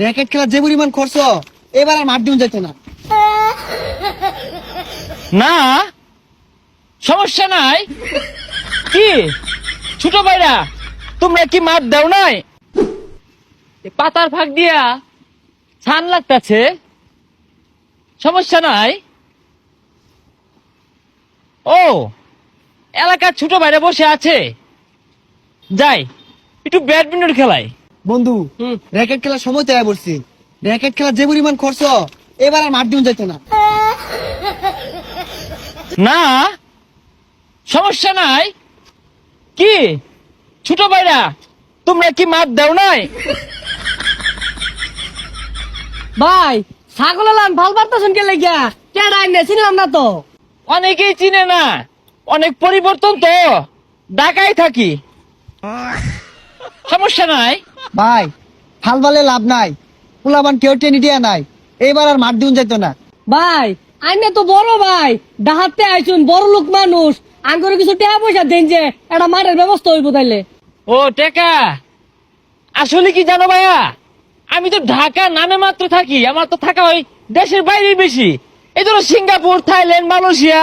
Racket খেলার যে পরিমাণ খরচ, এবার আর মাঠ দিন যাইতো না। না সমস্যা নাই। কি ছোট ভাইরা, তোমরা কি মাপ দাও নাই? এ পাতার ফাঁক দিয়া ছান লাগতেছে, সমস্যা নাই। ও এলাকার ছোট ভাইরা বসে আছে, যাই একটু ব্যাডমিন্টন খেলাই। বন্ধু, র্যাকেট খেলার সময় তৈরি করছি। র্যাকেট খেলার যে পরিমাণ খরচ, এবার আর মাঠ দিন যাইতো না। না সমস্যা নাই। কি ছোট ভাইরা, তোমরা কি মাপ দাও নাই? ভাই ছাগল লান ভাল পারতেছেন কে লেগিয়া কেডা আইনে চিনলাম না তো। অনেকেই চিনে না, অনেক পরিবর্তন তো, ঢাকায় থাকি। সমস্যা নাই। ভাই হাল বালে লাভ নাই, পোলাবান কেউ টেনে দিয়া নাই, এবার আর মাঠ দিন যাইতো না। ভাই আইনে তো বড় ভাই, ডাহাতে আইছুন বড় লোক মানুষ, আঙ্গুরে কিছু টাকা পয়সা দেন যে একটা মাঠের ব্যবস্থা হইব তাইলে। ও টেকা, আসলে কি জানো ভাইয়া, আমি তো ঢাকা নামে মাত্র থাকি, আমার তো থাকা হয় দেশের বাইরে বেশি। এই ধরো সিঙ্গাপুর, থাইল্যান্ড, মালয়েশিয়া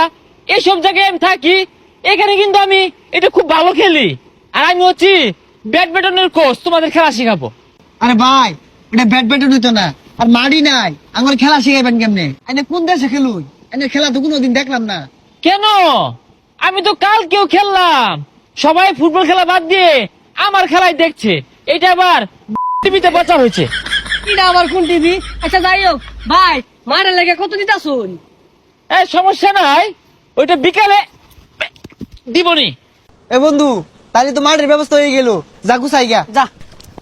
এইসব জায়গায় আমি থাকি। এখানে কিন্তু আমি এটা খুব ভালো খেলি, আর আমি হচ্ছি ব্যাডমিন্টনের কোচ, তোমাদের খেলা শেখাবো। আরে ভাই, এটা ব্যাডমিন্টন হইতো না, আর মাঠই নাই, আমার খেলা শিখাইবেন কেমনে? এনে কোন দেশে খেলুই? এনে খেলা তো কোনোদিন দেখলাম না। কেন? আমি তো কালকেও খেললাম, সবাই ফুটবল খেলা বাদ দিয়ে আমার খেলাই দেখছে। এটা আবার টিভিতে প্রচার হয়েছে। এটা আবার কোন টিভি? আচ্ছা যাই হোক ভাই, মাঠের লেগে কত দিতাছুন? এই সমস্যা নাই, ওইটা বিকালে দিবনি। এ বন্ধু, তাহলে তো মাঠের ব্যবস্থা হয়ে গেল, যা গুছাই গা। যা।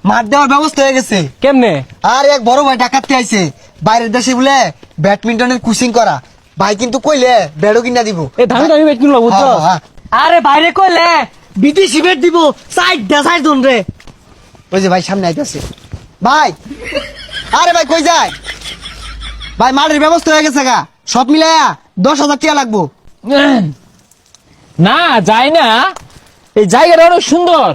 মাঠ দেওয়ার ব্যবস্থা হয়ে গেছে। কেমনে? আর এক বড় ভাই ডাকাতে আইছে, বাইরের দেশে বলে ব্যাডমিন্টনের কোচিং করা। ভাই কিন্তু কইলে ব্যাডও কিনা দিব। এ দামি দামি বেট কিনলো বুঝছো? হ্যাঁ, হ্যাঁ। আরে বাইরে কইলে বিদেশি বেট দিব, সাইড জন রে। ওই যে ভাই সামনে আইতাছে। ভাই, আরে ভাই কই যায়? ভাই মাঠের ব্যবস্থা হয়ে গেছে গা, সব মিলায়া 10,000 টাকা লাগবো। না যায় না, এই জায়গাটা অনেক সুন্দর,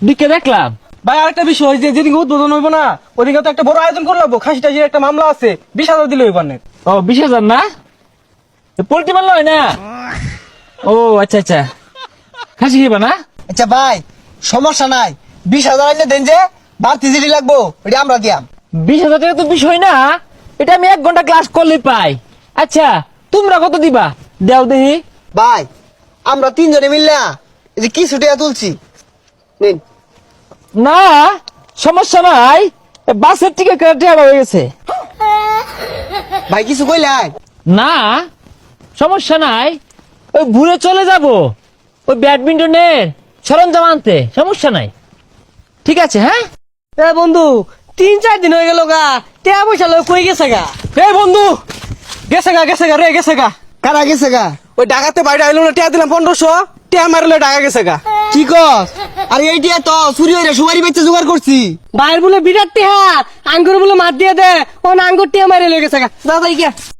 দিকে দেখলাম। ভাই আরেকটা বিষয়, যে যেদিকে উদ্বোধন হইব না, ওদিকে তো একটা বড় আয়োজন করে লাগবো। খাসি টাসির একটা মামলা আছে, 20,000 দিলে হইব না। ও 20,000 না, পোল্ট্রি মারল হয় না? ও আচ্ছা আচ্ছা, খাসি খেবা না? আচ্ছা ভাই, সমস্যা নাই, 20,000 আইলে দেন, যে বাড়তি জিডি লাগবো ওইটা আমরা দিয়াম। 20,000 টাকা তো বিষয় না, এটা আমি 1 ঘন্টা ক্লাস করলে পাই। আচ্ছা তোমরা কত দিবা, দেও দেখি। ভাই আমরা 3 জনে মিললা এই যে কিছু টাকা তুলছি, নিন। না সমস্যা নাই, বাসের টিকিট কেটে হয়ে গেছে। ভাই কিছু কইলাই? না সমস্যা নাই, ওই ঘুরে চলে যাব ওই ব্যাডমিন্টনের সরঞ্জাম আনতে, সমস্যা নাই। ঠিক আছে হ্যাঁ। এ বন্ধু 3-4 দিন হয়ে গেল গা, টাকা পয়সা লয় কই গেছে গা? এই বন্ধু, গেছে গা রে, গেছে গা। কারা গেছে গা? ওই ডাকাতে বাইরে আইলো না, টিয়া দিলাম 1500, টিয়া মারলে ডাকা গেছে গা। কি কস? আরে এই টিয়া তো চুরি হইরা সুপারি বেচে জোগাড় করছি। বাইর বলে বিরাট টিহা, আঙ্গুর বলে মার দিয়ে দে, ও আঙ্গুর টিহা মারি লয়ে গেছে গা। যা যাই গিয়া।